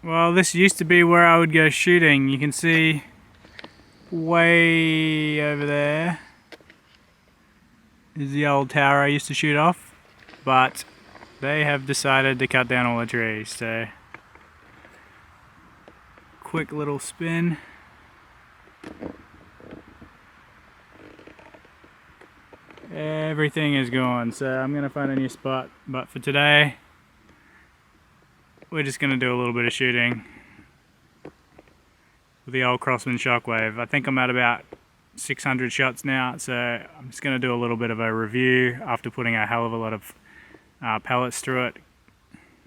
Well, this used to be where I would go shooting. You can see way over there is the old tower I used to shoot off, but they have decided to cut down all the trees, so quick little spin. Everything is gone, so I'm gonna find a new spot, but for today we're just gonna do a little bit of shooting with the old Crosman Shockwave. I think I'm at about 600 shots now, so I'm just going to do a little bit of a review after putting a hell of a lot of pellets through it.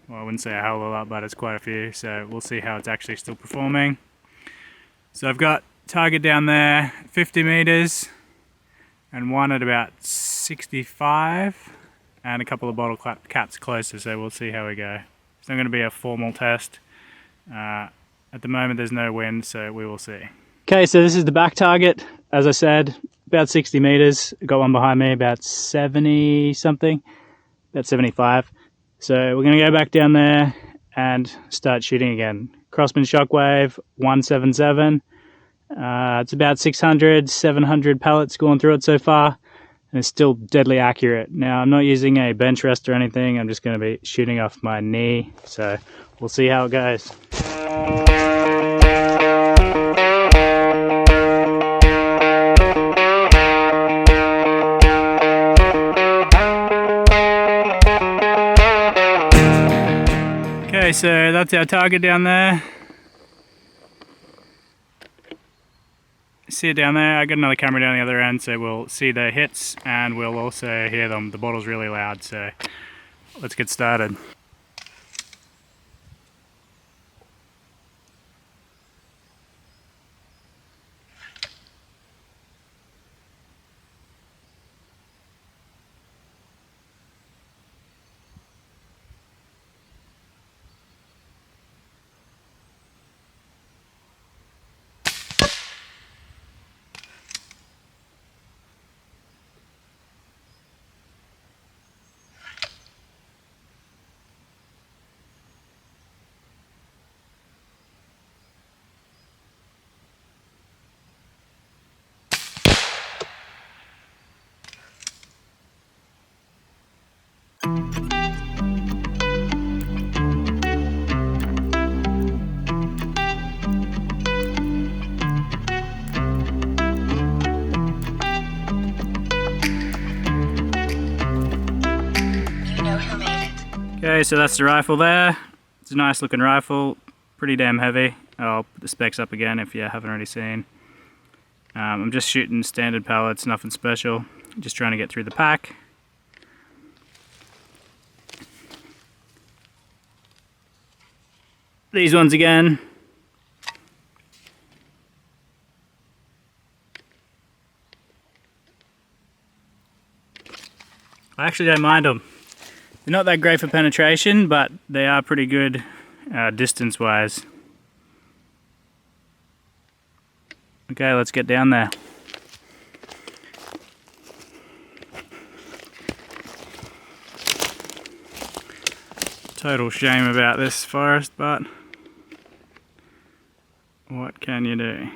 Well, I wouldn't say a hell of a lot, but it's quite a few, so we'll see how it's actually still performing. So I've got target down there 50 meters and one at about 65 and a couple of bottle caps closer, so we'll see how we go. It's not going to be a formal test. At the moment there's no wind, so we will see. Okay, so this is the back target. As I said, about 60 meters. Got one behind me, about 70 something, about 75. So we're gonna go back down there and start shooting again. Crosman Shockwave 177. It's about 600, 700 pellets going through it so far, and it's still deadly accurate. Now I'm not using a bench rest or anything. I'm just gonna be shooting off my knee. So we'll see how it goes. Okay, so that's our target down there. See it down there. I got another camera down the other end, so we'll see the hits and we'll also hear them. The bottle's really loud, so let's get started. Okay, so that's the rifle there. It's a nice looking rifle, pretty damn heavy. I'll put the specs up again if you haven't already seen. I'm just shooting standard pellets, nothing special. Just trying to get through the pack. These ones again. I actually don't mind them. They're not that great for penetration, but they are pretty good distance-wise. Okay, let's get down there. Total shame about this forest, but what can you do?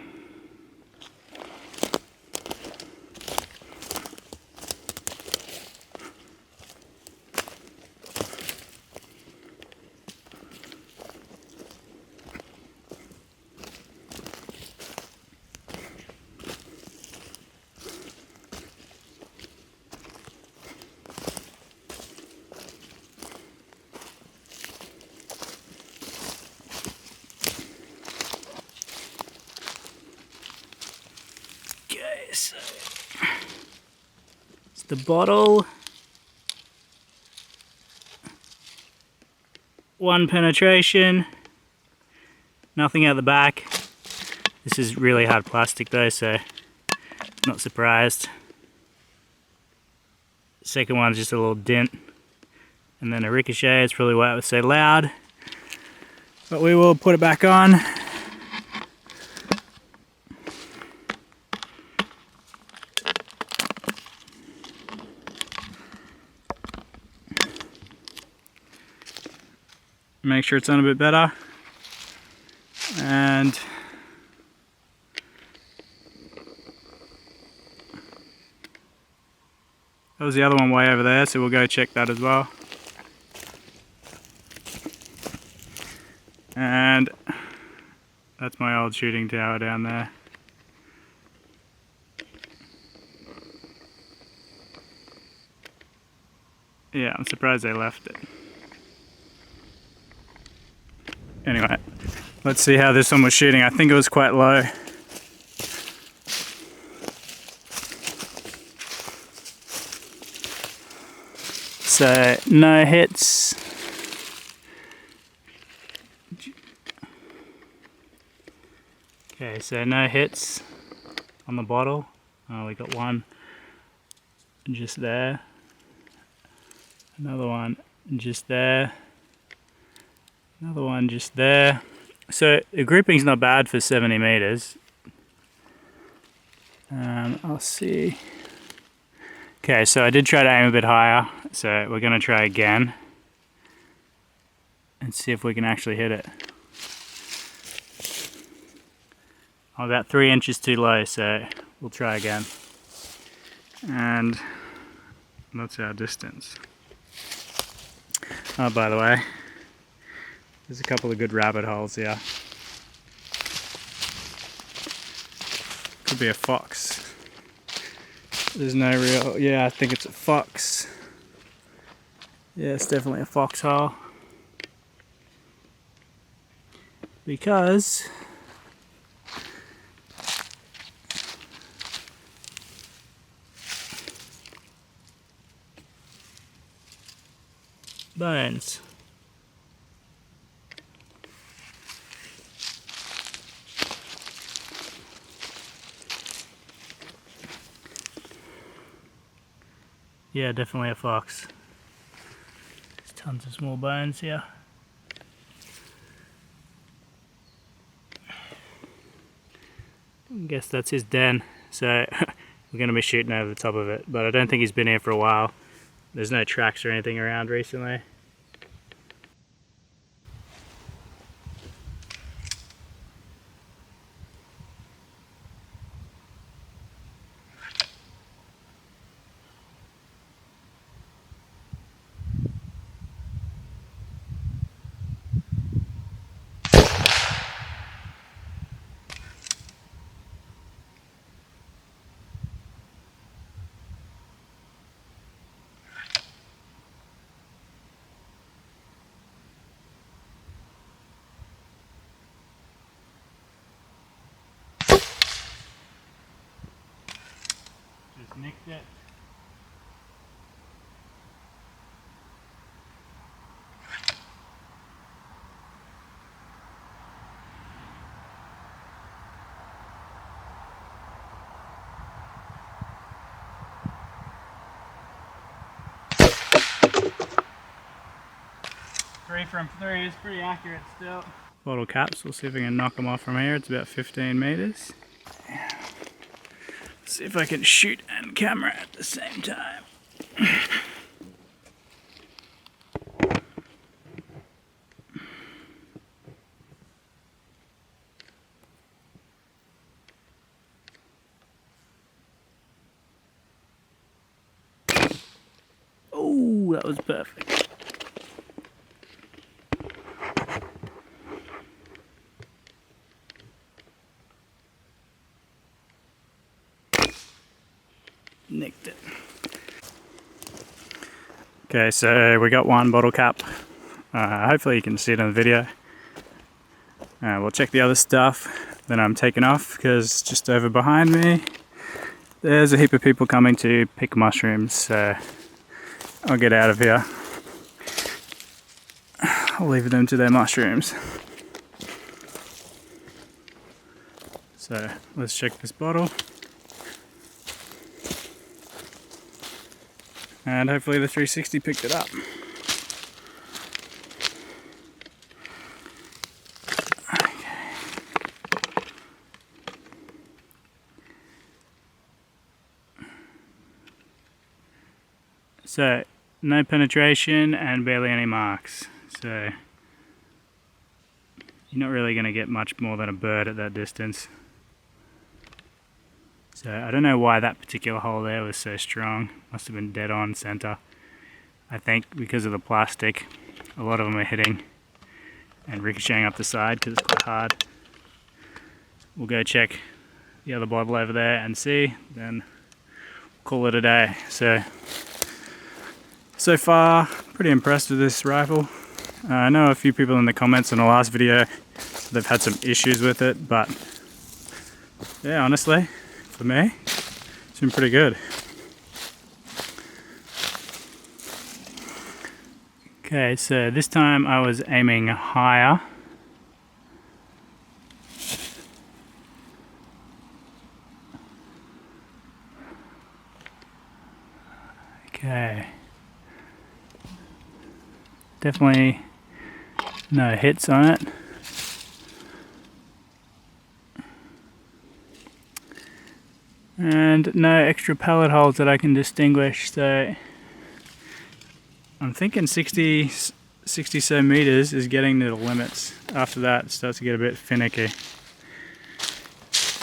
So it's the bottle, one penetration, nothing at the back. This is really hard plastic though, so not surprised. Second one's just a little dent, and then a ricochet. It's probably why it was so loud, but we will put it back on. Make sure it's on a bit better. And that was the other one way over there, so we'll go check that as well. And that's my old shooting tower down there. Yeah, I'm surprised they left it. Anyway, let's see how this one was shooting. I think it was quite low. So, no hits. Okay, so no hits on the bottle. Oh, we got one just there. Another one just there. Another one just there. So the grouping's not bad for 70 meters. I'll see. Okay, so I did try to aim a bit higher, so we're going to try again and see if we can actually hit it. I'm about 3 inches too low, so we'll try again. And that's our distance. Oh, by the way, there's a couple of good rabbit holes here. Could be a fox. There's no real, yeah, I think it's a fox. Yeah, it's definitely a foxhole. Because bones. Yeah, definitely a fox. There's tons of small bones here. I guess that's his den, so we're going to be shooting over the top of it, but I don't think he's been here for a while. There's no tracks or anything around recently. Just nicked it. Three from three is pretty accurate still. Bottle caps, we'll see if we can knock them off from here. It's about 15 meters. See if I can shoot and camera at the same time. Oh, that was perfect. Nicked it. Okay, so we got one bottle cap. Hopefully you can see it in the video. We'll check the other stuff. Then I'm taking off because just over behind me there's a heap of people coming to pick mushrooms, so I'll get out of here. I'll leave them to their mushrooms. So let's check this bottle. And hopefully the 360 picked it up. So, no penetration and barely any marks. So, you're not really going to get much more than a bird at that distance. So I don't know why that particular hole there was so strong. Must have been dead on center. I think because of the plastic, a lot of them are hitting and ricocheting up the side because it's quite hard. We'll go check the other bottle over there and see, then call it a day. So far, pretty impressed with this rifle. I know a few people in the comments in the last video, they've had some issues with it, but yeah, honestly, for me, it's been pretty good. Okay, so this time I was aiming higher. Okay. Definitely no hits on it. And no extra pellet holes that I can distinguish, so I'm thinking 60 so meters is getting to the limits. After that it starts to get a bit finicky.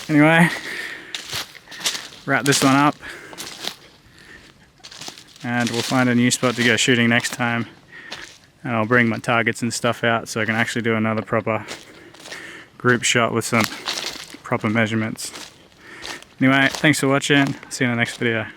Anyway, wrap this one up and we'll find a new spot to go shooting next time. And I'll bring my targets and stuff out so I can actually do another proper group shot with some proper measurements. Anyway, thanks for watching. See you in the next video.